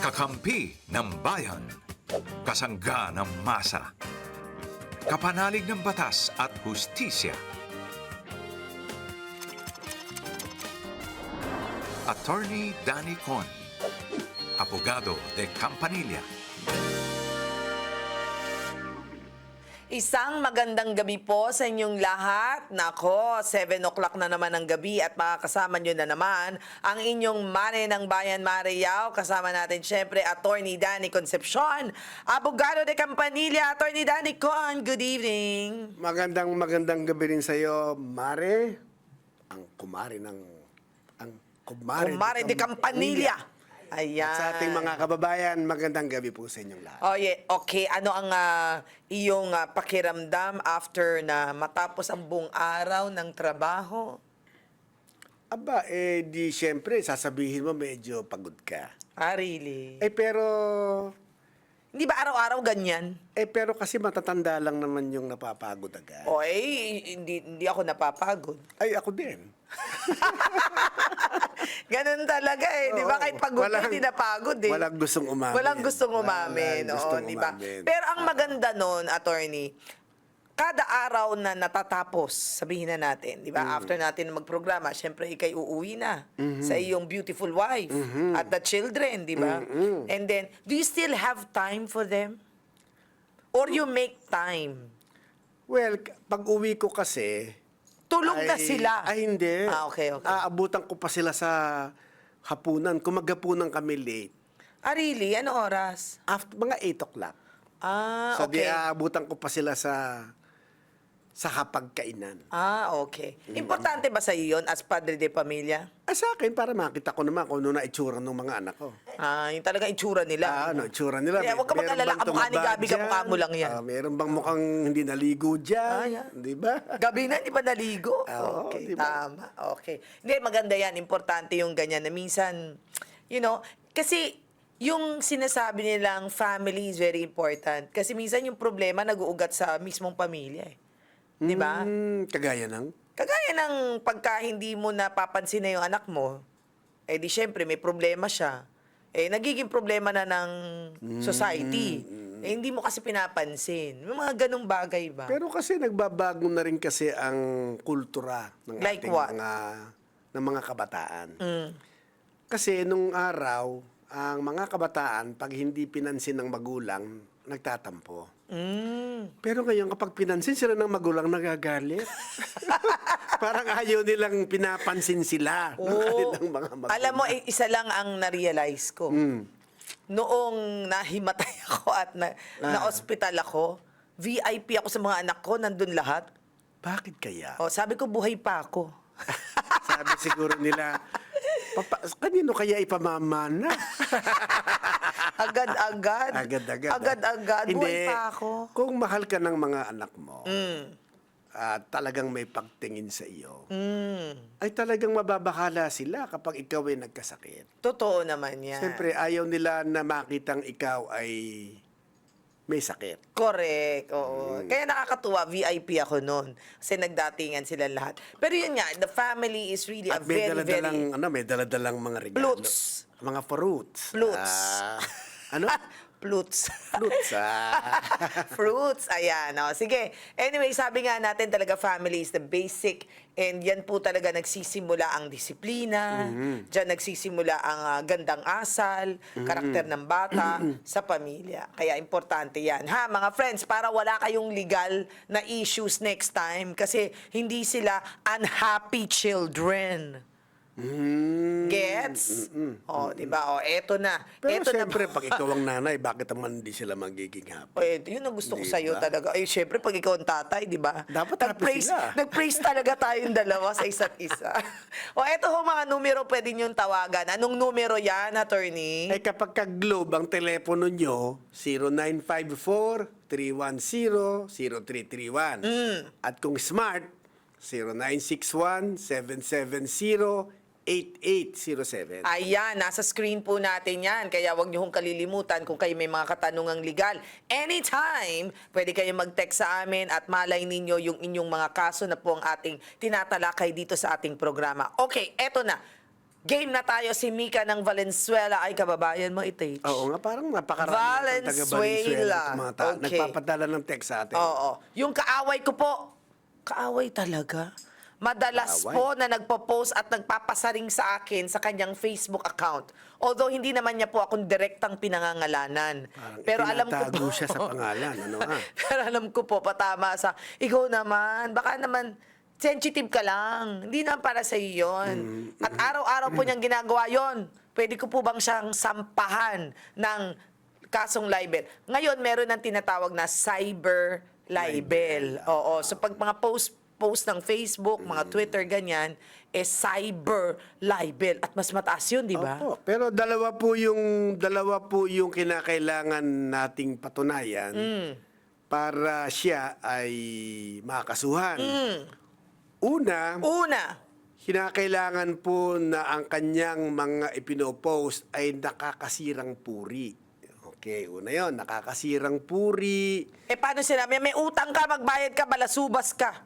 Kakampi ng bayan. Kasangga ng masa. Kapanalig ng batas at hustisya. Attorney Danny Con. Abogado de Campanilla. Isang magandang gabi po sa inyong lahat. Nako, 7 o'clock na naman ang gabi at makakasama nyo na naman ang inyong Mare ng Bayan, Mare Yao. Kasama natin syempre Attorney Danny Concepcion, Abogado de Campanilla. Attorney Danny Con, good evening. Magandang gabi rin sa iyo, Mare. Ang kumare Kumare de Campanilla. Ayan. At sa ating mga kababayan, magandang gabi po sa inyong lahat. Oh, yeah. Okay, ano ang iyong pakiramdam after na matapos ang buong araw ng trabaho? Aba, di syempre, sasabihin mo medyo pagod ka. Really? Pero Hindi ba araw-araw ganyan? pero kasi matatanda lang naman yung napapagod agad. Hindi ako napapagod. Ay, ako din. Ganun talaga di ba? Oo. Kahit pagod hindi napagod Walang gustong umamin. Walang gustong umamin. Walang gustong di ba? umamin. Pero ang maganda nun, attorney, kada araw na natatapos, sabihin na natin, di ba? After natin magprograma, syempre ikay uuwi na sa iyong beautiful wife at the children, di ba? And then, do you still have time for them? Or you make time? Well, pag uwi ko kasi, Tulog na sila. Ay, hindi. Okay. Aabutan ko pa sila sa hapunan. Kung maghapunan kami late. Really? Ano oras? After, mga 8 o'clock. So, Okay. di aabutan ko pa sila sa hapagkainan. Okay. Importante ba sa iyo yun as padre de pamilya? Sa akin, para makita ko naman kung ano na itsura ng mga anak ko. Yung talagang itsura nila. Itsura nila. Kaya huwag ka Meron mag-alala, bang kamukha ni tumaba Gabi, dyan? kamukha mo lang yan. Meron bang mukhang hindi naligo dyan? Yan. Di ba? Gabi na, di ba naligo? Oo, Okay, di ba? tama. Okay. Hindi, maganda yan. Importante yung ganyan na minsan, kasi yung sinasabi nilang family is very important. Kasi minsan yung problema nag-uugat sa mismong pamilya Di ba? Kagaya ng? Kagaya ng pagka hindi mo napapansin na yung anak mo, di syempre may problema siya. Nagiging problema na ng society. Hindi mo kasi pinapansin. May mga ganong bagay ba? Pero kasi nagbabago na rin kasi ang kultura ng Like ating what? ng mga kabataan. Kasi nung araw, ang mga kabataan, pag hindi pinansin ng magulang, nagtatampo. Pero ngayon, kapag pinansin sila ng magulang, nagagalit. Parang ayaw nilang pinapansin sila ng kanilang mga magulang. Alam mo, isa lang ang na-realize ko. Noong nahimatay ako at na-hospital ako, VIP ako sa mga anak ko, nandun lahat. Bakit kaya? Sabi ko, buhay pa ako. Sabi siguro nila, kanino kaya ipamamana? Agad-agad. Agad-agad. Agad-agad. Hindi. Buhay pa ako. Kung mahal ka ng mga anak mo, at talagang may pagtingin sa iyo, ay talagang mababakala sila kapag ikaw ay nagkasakit. Totoo naman yan. Siyempre, ayaw nila na makitang ikaw ay may sakit. Correct, oo. Kaya nakakatuwa, VIP ako noon. Kasi nagdatingan sila lahat. Pero yun nga, the family is really a At may very, daladalang, very... may daladalang mga regalo. Flutes. Mga fruits. Flutes. Ano? Plutes. Fruits. Fruits. Ayan. Sige. Anyway, sabi nga natin talaga family is the basic and yan po talaga nagsisimula ang disiplina. Diyan nagsisimula ang gandang asal, karakter ng bata sa pamilya. Kaya importante yan. Mga friends, para wala kayong legal na issues next time kasi hindi sila unhappy children. Gets? Di ba? Eto na. Pero Eto siyempre, na. pag ikaw ang nanay, bakit naman hindi sila magiging happy? Yun ang gusto ko Di sa'yo ba? talaga. Siyempre, pag ikaw ang tatay, di ba? Dapat happy sila. Nag-praise talaga tayong dalawa sa isa't isa. Eto mga numero pwede niyong tawagan. Anong numero yan, attorney? Kapag ka-globe ang telepono nyo, 0954-310-0331. At kung smart, 0961-770-8807. Ayan, nasa screen po natin yan. Kaya wag niyo hong kalilimutan kung kayo may mga katanungang legal. Anytime, pwede kayo mag-text sa amin at malay ninyo yung inyong mga kaso na po ang ating tinatalakay dito sa ating programa. Okay, eto na. Game na tayo, si Mika ng Valenzuela. Ay, kababayan mo, Itich. Oo nga, parang napakarami ng taga-Valenzuela. Valenzuela. Itong mga Okay. Nagpapadala ng text sa atin. Oo. Yung kaaway ko po, kaaway talaga. Madalas Kaaway? po na nagpo-post at nagpapasaring sa akin sa kanyang Facebook account. Although hindi naman niya po akong direktang pinangangalanan. Parang Pero alam ko itinatago po. siya sa pangalan. Ano ah? Pero alam ko po, patama sa, ikaw naman, baka naman, sensitive ka lang. Hindi naman para sa iyo yun. At araw-araw po niyang ginagawa yon. Pwede ko po bang siyang sampahan ng kasong libel? Ngayon, meron ng tinatawag na cyber libel. Oo. So, pag mga post ng Facebook, mga Twitter, ganyan, cyber libel. At mas mataas yun, di ba? Opo. Pero dalawa po yung kinakailangan nating patunayan para siya ay makasuhan. Una, kinakailangan po na ang kanyang mga ipinopost ay nakakasirang puri. Okay, una yon, nakakasirang puri. Paano sinabi? May utang ka, magbayad ka, balasubas ka.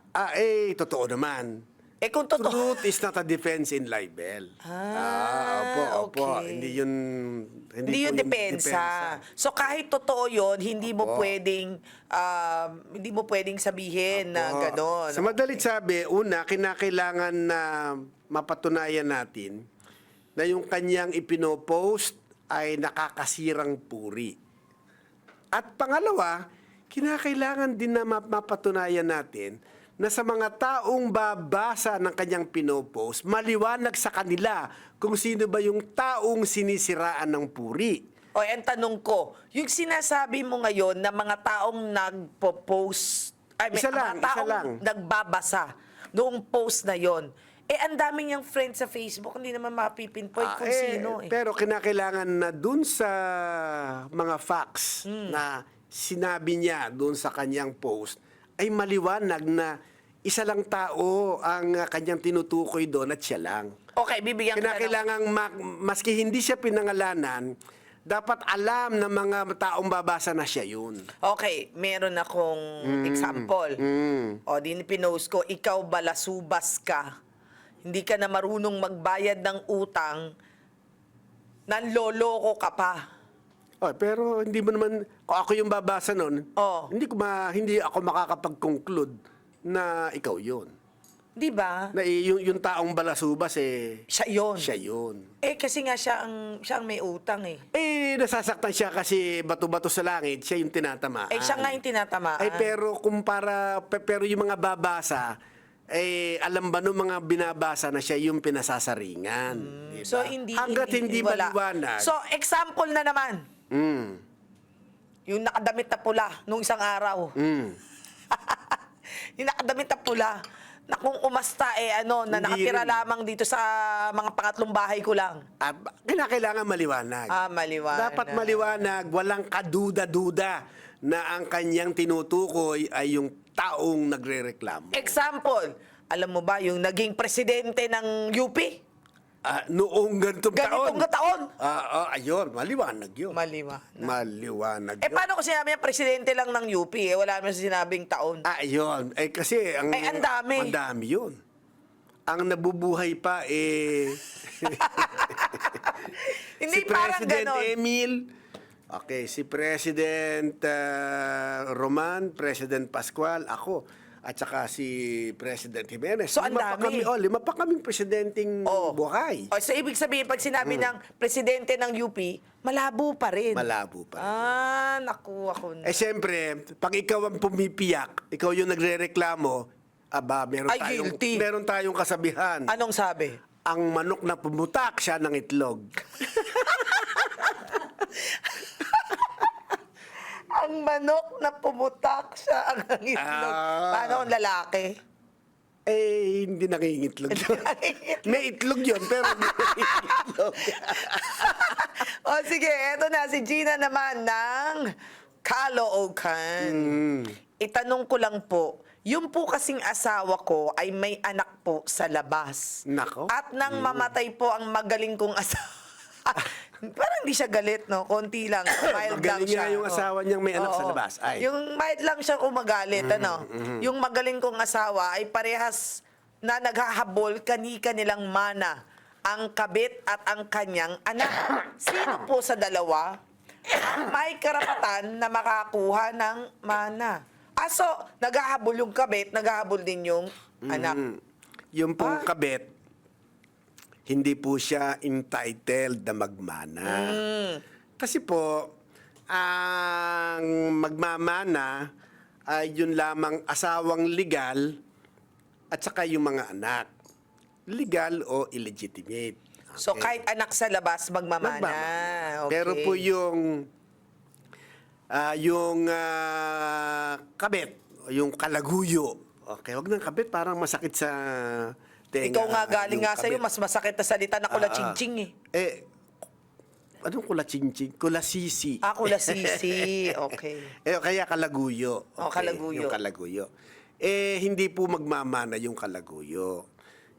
Totoo naman. Kung totoo. Truth is not a defense in libel. Opo. okay. Hindi yun Hindi yun depensa. So kahit totoo yun, hindi mo pwedeng sabihin na gano'n. Sa madalit sabi, una, kinakailangan na mapatunayan natin na yung kanyang ipinopost ay nakakasirang puri. At pangalawa, kinakailangan din na mapatunayan natin na sa mga taong babasa ng kanyang pinopost, maliwanag sa kanila kung sino ba yung taong sinisiraan ng puri. Ang tanong ko, yung sinasabi mo ngayon na mga taong nagpo-post, Isa lang. nagbabasa noong post na yon, ang dami niyang friends sa Facebook, hindi naman mapipinpoint kung sino. Pero kinakailangan na dun sa mga facts na sinabi niya dun sa kanyang post, ay maliwanag na isa lang tao ang kanyang tinutukoy doon at siya lang. Okay, bibigyan ka na. Kinakailangan, maski hindi siya pinangalanan, dapat alam ng mga taong babasa na siya yun. Okay, meron akong example. Din pinost ko, ikaw balasubas ka. Hindi ka na marunong magbayad ng utang, nanloloko ka pa. Pero hindi mo naman, kung ako yung babasa nun, hindi ako makakapag-conclude na ikaw yun. Di ba? Na yung taong balasubas Siya yun. siya yun. Kasi nga siya ang may utang eh. Nasasaktan siya kasi bato-bato sa langit, siya yung tinatamaan. Siya nga yung tinatamaan. Pero pero yung mga babasa, alam ba nung mga binabasa na siya yung pinasasaringan? Diba? So, Hanggat hindi wala. maliwanag. So, example na naman. Yung nakadamit na pula nung isang araw. Yung nakadamit na pula na kung umasta na nakatira lamang dito sa mga pangatlong bahay ko lang. Kinakailangan maliwanag. Maliwanag. Dapat maliwanag, walang kaduda-duda na ang kanyang tinutukoy ay yung taong nagrereklamo. Example, alam mo ba yung naging presidente ng UP? Noong ganitong taon. Ayun, maliwanag yun. Maliwanag yun. Paano ko sinabi niya presidente lang ng UP? Wala naman sinabing taon. Ayun. Kasi ang dami. Ang dami yun. Ang nabubuhay pa Hindi si parang President ganon. Emil. Okay, si President Roman, President Pascual, ako. At saka si President Jimenez. So, ang dami. Lima pa kaming presidenting buhay. So, ibig sabihin, pag sinabi ng presidente ng UP, malabo pa rin. Malabo pa. Nakuha ko na. Siyempre, pag ikaw ang pumipiyak, ikaw yung nagrereklamo, meron tayong kasabihan. Anong sabi? Ang manok na pumutak siya ng itlog. Ang manok na pumutak siya ang itlog. Paano ang lalaki? Hindi nangingitlog yun. May itlog yun, pero hindi nangingitlog. Sige, eto na. Si Gina naman ng Caloocan. Itanong ko lang po, yung po kasing asawa ko ay may anak po sa labas. Nako. At nang mamatay po ang magaling kong asawa. Parang hindi siya galit, no? Konti lang. Mild lang Magaling siya. nga yung asawa niyang may anak sa labas. Yung mild lang siya umagalit, ano? Yung magaling kong asawa ay parehas na naghahabol kanilang mana ang kabit at ang kanyang anak. Sino po sa dalawa ang may karapatan na makakuha ng mana? So, naghahabol yung kabit, naghahabol din yung anak. Yung pong kabit, hindi po siya entitled na magmana. Kasi po, ang magmamana ay yun lamang asawang legal at saka yung mga anak. Legal o illegitimate. So, kahit anak sa labas, magmamana. Magmamana. Okay. Pero po yung kabit, yung kalaguyo. Okay, wag nang kabit, parang masakit sa tenga. Ikaw nga galing yung nga sa'yo, kabit. mas masakit na salita na kula-ching-ching eh. Anong kula-ching-ching? Kula-sisi. Kula-sisi. Okay. Kaya kalaguyo. Oh, kalaguyo. Yung kalaguyo. Hindi po magmamana yung kalaguyo.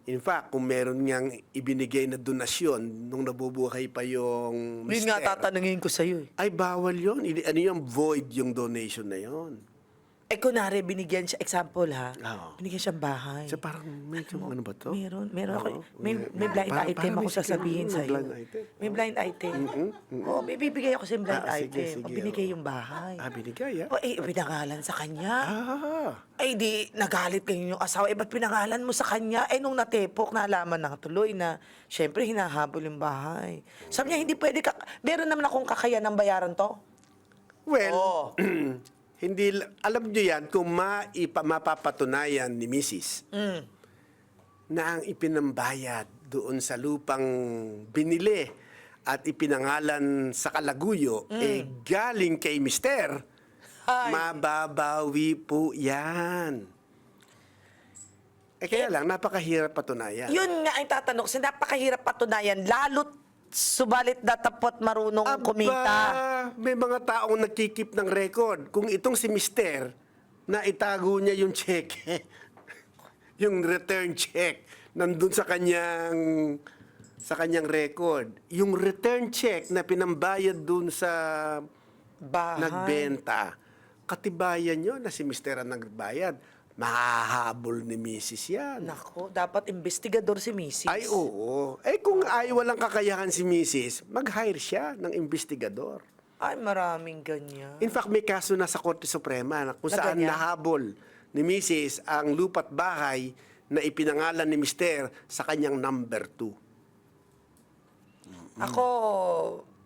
In fact, kung meron niyang ibinigay na donasyon nung nabubuhay pa yung Yun nga tatanungin ko sa'yo eh. ay bawal yun. Ano yung void yung donation na yun? Kunwari, binigyan siya, example ha, Oo. binigyan siyang bahay. So parang medyo ano ba to? Meron ako. Oo. May blind Parang item ako may sasabihin may sa'yo. blind item. May blind item. Oo, may bibigay ako sa blind Sige, item. sige, O, binigay oo. yung bahay. Binigay Pinangalan sa kanya. Ah. Di, nagalit kayo yung asawa. Ba't pinangalan mo sa kanya? Nung natepok, nalaman na tuloy na, syempre, hinahabol yung bahay. Sabi niya, hindi pwede ka, meron naman akong kakayanan ng bayaran to. Well, Oo. hindi, alam nyo yan, kung mapapatunayan ni Mrs. Na ang ipinambayad doon sa lupang binili at ipinangalan sa kalaguyo, galing kay Mister, Ay. mababawi po yan. Kaya lang, napakahirap patunayan. Yun nga ang tatanong kasi napakahirap patunayan, lalo't subalit datapot marunong kumita. May mga taong nagkikip ng record. Kung itong si Mister, na itago niya yung check, yung return check, nandun sa kanyang record. Yung return check na pinambayad dun sa Bahay. nagbenta, katibayan nyo na si Mister ang nagbayad. Mahahabol ni Mrs. yan. Nako, dapat investigador si Mrs. Ay, oo. Kung walang kakayahan si Mrs., mag-hire siya ng investigador. Ay, maraming ganyan. In fact, may kaso na sa Korte Suprema na kung Na saan ganyan? nahabol ni Mrs. ang lupa't bahay na ipinangalan ni Mister sa kanyang number 2. Ako,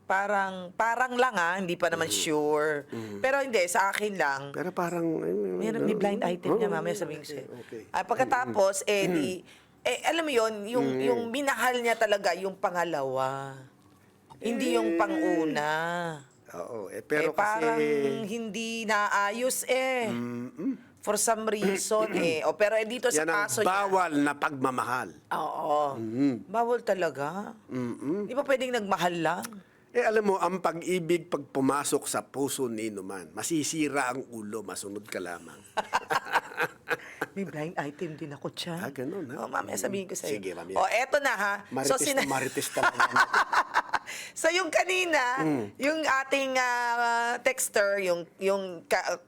parang lang hindi pa naman sure. Pero hindi, sa akin lang. Pero parang... Meron may blind item niya, mamaya sabihin ko sa'yo. Okay. Pagkatapos, alam mo yun, yung minahal niya talaga yung pangalawa. Hindi yung panguna. Oo. Pero Parang kasi... hindi naayos For some reason pero dito sa Yan ang kaso niya. bawal na pagmamahal. Oo. Bawal talaga. Di ba pwedeng nagmahal lang? Alam mo, ang pag-ibig pag pumasok sa puso ni Numan, masisira ang ulo, masunod ka lamang. May blind item din ako dyan. Ganun, ha? Mamaya sabihin ko sa'yo. Sige, mamaya. Eto na ha. Marites talaga. So yung kanina, yung ating texter, yung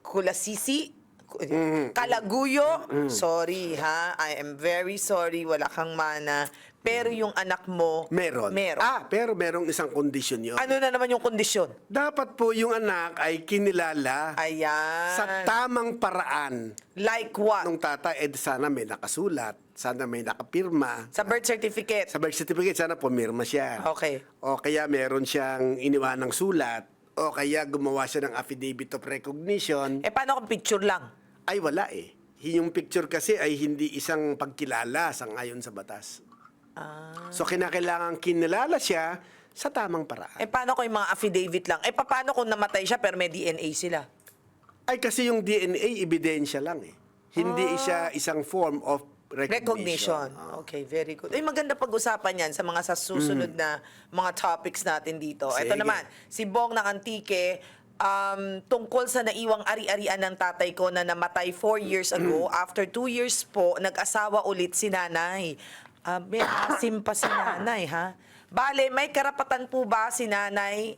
kulasisi, kalaguyo, sorry ha, I am very sorry, wala kang mana. Pero yung anak mo, Meron. Pero merong isang kondisyon yun. Ano na naman yung kondisyon? Dapat po yung anak ay kinilala Ayan. sa tamang paraan. Like what? Nung tatay, sana may nakasulat, sana may nakapirma. Sa birth certificate. Sa birth certificate, sana pumirma siya. Okay. O kaya meron siyang iniwanang sulat. O kaya gumawa siya ng affidavit of recognition. Paano kung picture lang? Ay, wala eh. Yung picture kasi ay hindi isang pagkilala sa ngayon sa batas. So, kinakailangan kinilala siya sa tamang paraan. Paano kung yung mga affidavit lang? Paano kung namatay siya pero may DNA sila? Ay, kasi yung DNA, ebidensya lang eh. Hindi siya isang form of recognition. Okay, very good. Maganda pag-usapan yan sa mga susunod na mga topics natin dito. Ito Sige. naman, si Bong ng Antique, tungkol sa naiwang ari-arian ng tatay ko na namatay 4 years ago. After 2 years po, nag-asawa ulit si nanay. May asim pa si nanay, ha? Bale, may karapatan po ba si nanay?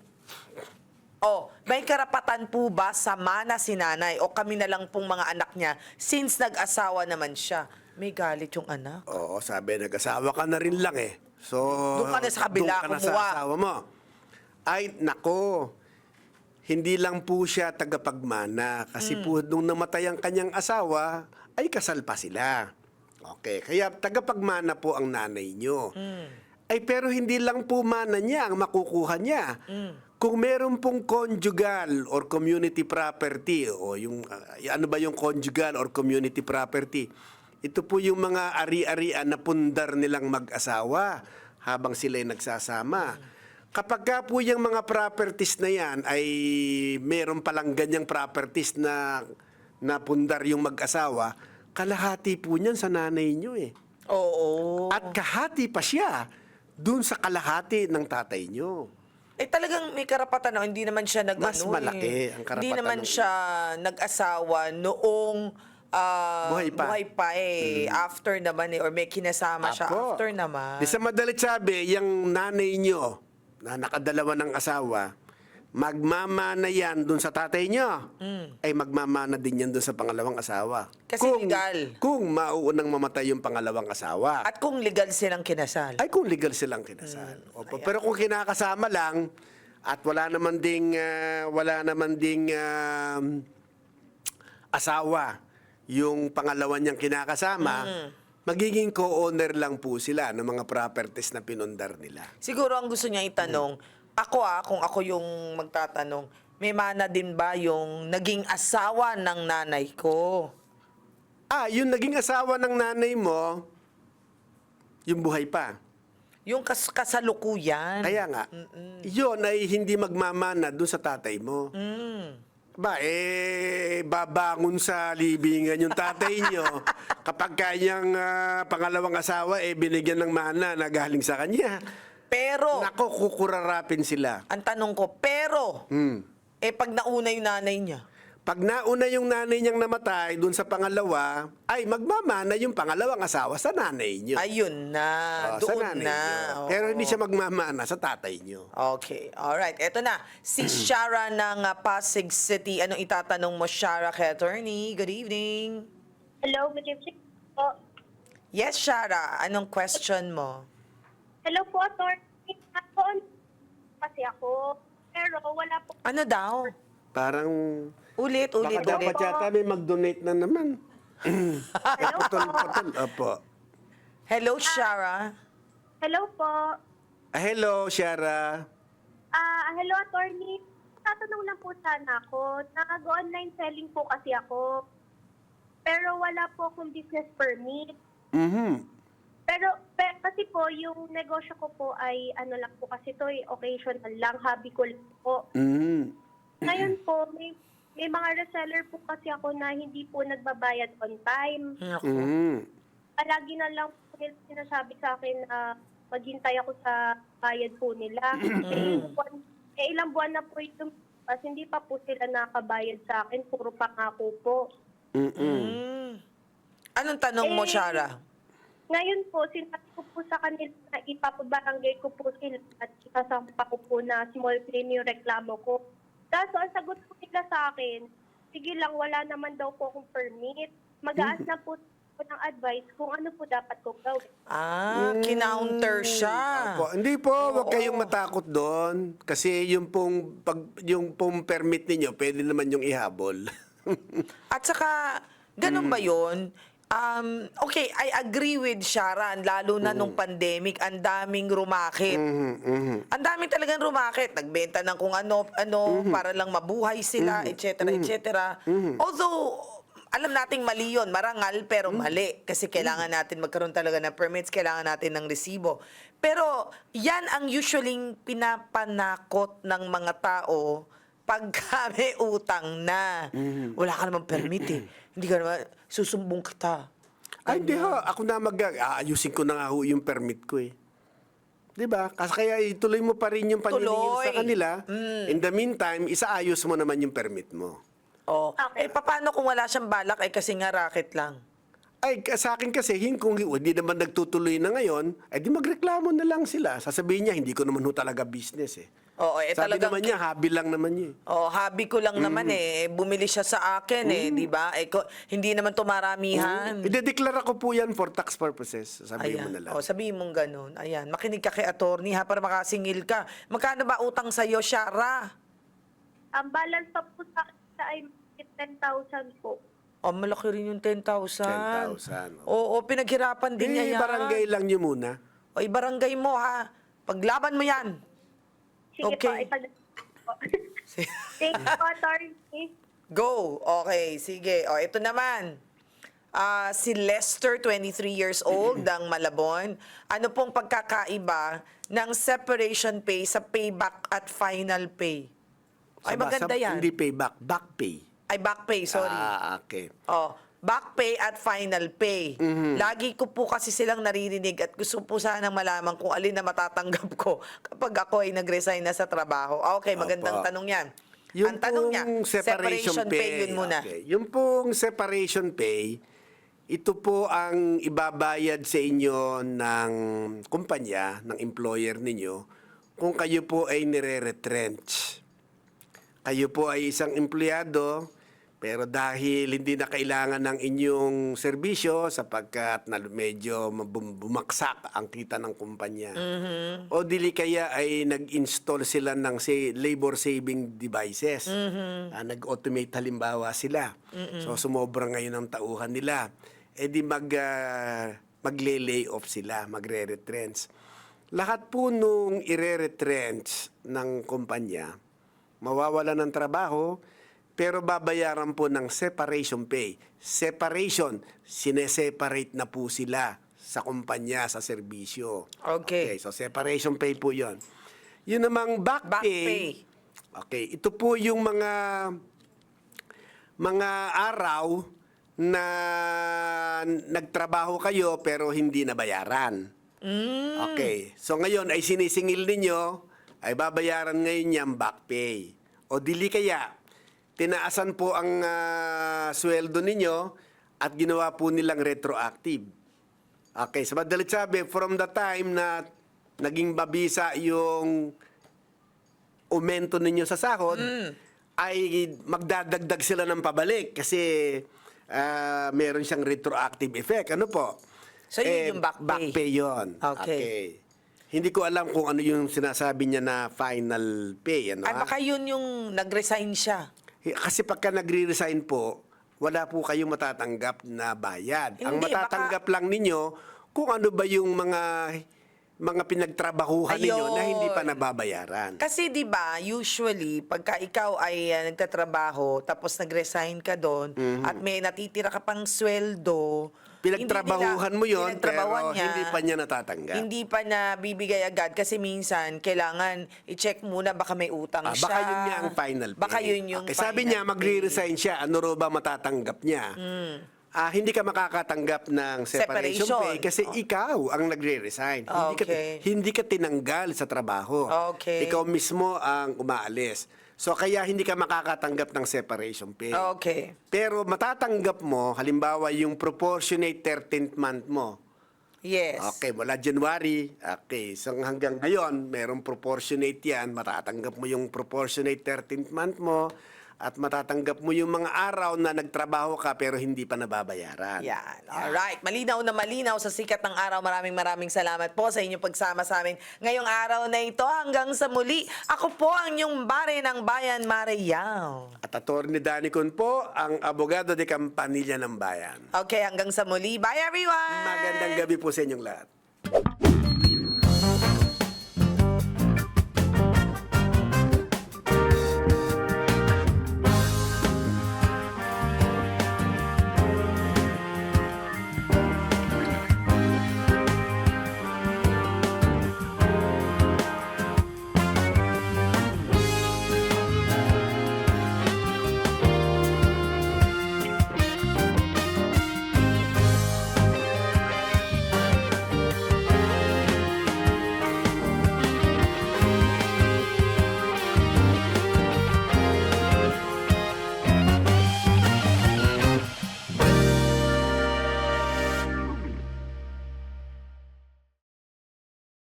May karapatan po ba sa mana si nanay o kami na lang pong mga anak niya since nag-asawa naman siya? May galit yung anak. Oo, sabi, nag-asawa ka na rin lang eh. So, Doon ka na sa kabila, doon ka na sa kumuha. asawa mo. Ay, nako. Hindi lang po siya tagapagmana. Kasi po, nung namatay ang kanyang asawa, ay kasal pa sila. Okay. Kaya tagapagmana po ang nanay nyo. Ay, pero hindi lang po mana niya ang makukuha niya. Kung meron pong conjugal or community property, o yung, ano ba yung conjugal or community property? Ito po yung mga ari-arian na pundar nilang mag-asawa habang sila'y nagsasama. Kapag ka po yung mga properties na yan ay meron palang ganyang properties na pundar yung mag-asawa, kalahati po niyan sa nanay nyo eh. Oo. At kahati pa siya dun sa kalahati ng tatay nyo. Talagang may karapatan na hindi naman siya Mas malaki ang karapatan Hindi naman ng- siya nag-asawa noong Buhay pa. After naman or may kinasama siya Apo. after naman. Di sa madalit sabi, yung nanay nyo na nakadalawa ng asawa, magmamana yan dun sa tatay nyo, ay magmamana din yan dun sa pangalawang asawa. Kasi legal. Kung mauunang mamatay yung pangalawang asawa. At kung legal silang kinasal. Ay kung legal silang kinasal. Opo. Pero kung kinakasama lang at wala naman ding asawa yung pangalawa niyang kinakasama, magiging co-owner lang po sila ng mga properties na pinundar nila. Siguro ang gusto niya itanong, kung ako yung magtatanong, may mana din ba yung naging asawa ng nanay ko? Yung naging asawa ng nanay mo, yung buhay pa. Yung kasalukuyan. Kaya nga, yun ay hindi magmamana doon sa tatay mo. Babangon sa libingan yung tatay nyo kapag kanyang pangalawang asawa binigyan ng mana na galing sa kanya. Pero, Nako, kukurarapin sila. ang tanong ko, pag nauna yung nanay niya, Pag nauna yung nanay niyang namatay doon sa pangalawa, ay magmamana yung pangalawang asawa sa nanay nyo. ayun na, Sa doon nanay na. nyo. Pero hindi siya magmamana sa tatay nyo. Okay, alright. Eto na, si Shara ng Pasig City. Anong itatanong mo, Shara, kay attorney? Good evening. Hello, good evening po. Yes, Shara. Anong question mo? Hello po, attorney. Kasi ako, pero wala po. Ano daw? Parang, Ulit. baka dapat yata may mag-donate na naman. Hello po. Putol-putol. Opo. Hello, Shara. Hello po. Hello, Shara. Hello, attorney. Tatanong lang po sana ako. Nag-online selling po kasi ako. Pero wala po akong business permit. Pero kasi po, yung negosyo ko po ay ano lang po kasi to occasional lang, hobby ko lang po. Ngayon po, may mga reseller po kasi ako na hindi po nagbabayad on time. Palagi na lang po nila sinasabi sa akin na maghintay ako sa bayad po nila. Ilang buwan na po ito, kasi hindi pa po sila nakabayad sa akin. Puro pangako po. Anong tanong mo, Shara? Ngayon po, sinabi ko po sa kanila na ipapabarangay ko po sila at isasampa ko po na small claim yung reklamo ko. Kaso ang sagot po nila sa akin, sige lang, wala naman daw po akong permit. Mag-aas na po ng advice kung ano po dapat kong gawin. Kinounter siya. Hindi po, huwag kayong matakot doon. Kasi yung pong permit ninyo, pwede naman yung ihabol. At saka, ganun ba yun? Okay, I agree with Sharon, lalo na nung pandemic, ang daming rumakit. Ang daming talagang rumakit. Nagbenta ng kung ano, para lang mabuhay sila, etc., etc. Although, alam nating mali yun, marangal pero mali. Kasi kailangan natin magkaroon talaga ng permits, kailangan natin ng resibo. Pero, yan ang usually pinapanakot ng mga tao pag may utang na. Wala ka namang permit eh. Hindi ka naman, susumbong kita. Ay, hindi ho. Ako na aayusin ko na nga ho yung permit ko eh. Diba? Kasi kaya ituloy mo pa rin yung paniningil sa kanila. In the meantime, isaayos mo naman yung permit mo. Oh. Okay. Paano kung wala siyang balak kasi nga racket lang? Ay, sa akin kasi, kung hindi naman nagtutuloy na ngayon, ay di magreklamo na lang sila. Sasabihin niya, hindi ko naman ho talaga business eh. Oo, Sabi talagang naman niya, hobby lang naman niya. Oh, hobby ko lang naman eh. Bumili siya sa akin eh, 'di ba? Hindi naman tumaramihan. Idedeklara ko po yan for tax purposes. Sabihin mo na lang. Oh, sabihin mong ganun. Ayan, makinig ka kay attorney ha para makasingil ka. Magkano ba utang sa iyo, Shara? Ang balance pa po sa akin ay 10,000 po. Oh, malaki rin yung 10,000. 10,000. Oo, pinaghirapan din niya yan. Barangay lang niyo muna. O, ibarangay mo ha. Paglaban mo yan. Sige Okay. po, Thank you po, attorney. Go. Okay, sige. O, ito naman. Si Lester, 23 years old, ng Malabon. Ano pong pagkakaiba ng separation pay sa payback at final pay? Ay, maganda yan. Hindi payback, back pay. Ay, back pay, sorry. Okay. Oh, back pay at final pay. Lagi ko po kasi silang naririnig at gusto po sanang malaman kung alin na matatanggap ko kapag ako ay nag-resign na sa trabaho. Okay, magandang Opo. tanong yan. Yung Ang tanong niya, pong separation pay, yun muna. okay. Yung pong separation pay, ito po ang ibabayad sa inyo ng kumpanya, ng employer ninyo, kung kayo po ay nire-retrench. Kayo po ay isang empleyado, pero dahil hindi na kailangan ng inyong serbisyo sapagkat medyo bumaksak ang kita ng kumpanya. O dili kaya ay nag-install sila ng labor saving devices. Nag-automate halimbawa sila. So sumobra ngayon ang tauhan nila. E di magle-lay off sila, magre-retrench. Lahat po nung ire-retrench ng kumpanya, mawawala ng trabaho, pero babayaran po ng separation pay. Separation, sineseparate na po sila sa kumpanya, sa serbisyo. Okay. So separation pay po yon. Yun namang back pay. Okay, ito po yung mga araw na nagtrabaho kayo pero hindi nabayaran. Okay, so ngayon ay sinisingil ninyo, ay babayaran ngayon niyang back pay. O dili kaya, tinaasan po ang sweldo ninyo at ginawa po nilang retroactive. Okay, sa madalit sabi, from the time na naging mabisa yung aumento ninyo sa sahod, ay magdadagdag sila ng pabalik kasi meron siyang retroactive effect. Ano po? So, yun yung back pay. Back pay yun. Okay. Hindi ko alam kung ano yung sinasabi niya na final pay. Ano, Ay, baka yun yung nag-resign siya. Kasi pagka nagre-resign po, wala po kayong matatanggap na bayad. Ang Hindi, matatanggap lang ninyo kung ano ba yung mga pinagtrabahuhan ninyo na hindi pa nababayaran. Kasi 'di ba, usually pagka ikaw ay nagtatrabaho tapos nag-resign ka doon at may natitira ka pang sweldo, Pinagtrabahuhan mo yon pero pinagtrabahuhan niya, hindi pa niya natatanggap. Hindi pa na bibigay agad kasi minsan kailangan i-check muna baka may utang siya. Baka yun nga ang final pay. Baka yun yung Okay, sabi final niya, magre-resign siya. Ano raw ba matatanggap niya? Hindi ka makakatanggap ng separation Separation. pay kasi ikaw ang nagre-resign. Okay. Hindi ka tinanggal sa trabaho. Okay. Ikaw mismo ang umaalis. So kaya hindi ka makakatanggap ng separation pay. Okay. Pero matatanggap mo, halimbawa yung proportionate 13th month mo. Yes. Okay, mula January, okay, so hanggang ngayon, merong proportionate yan, matatanggap mo yung proportionate 13th month mo, at matatanggap mo yung mga araw na nagtrabaho ka pero hindi pa nababayaran. Yan. Alright. Malinaw na malinaw sa sikat ng araw. Maraming salamat po sa inyong pagsama sa amin ngayong araw na ito. Hanggang sa muli, ako po ang inyong Bare ng Bayan, Mare Yao. At Atty. Danny Con po, ang abogado de Campanilla ng Bayan. Okay, hanggang sa muli. Bye everyone! Magandang gabi po sa inyong lahat.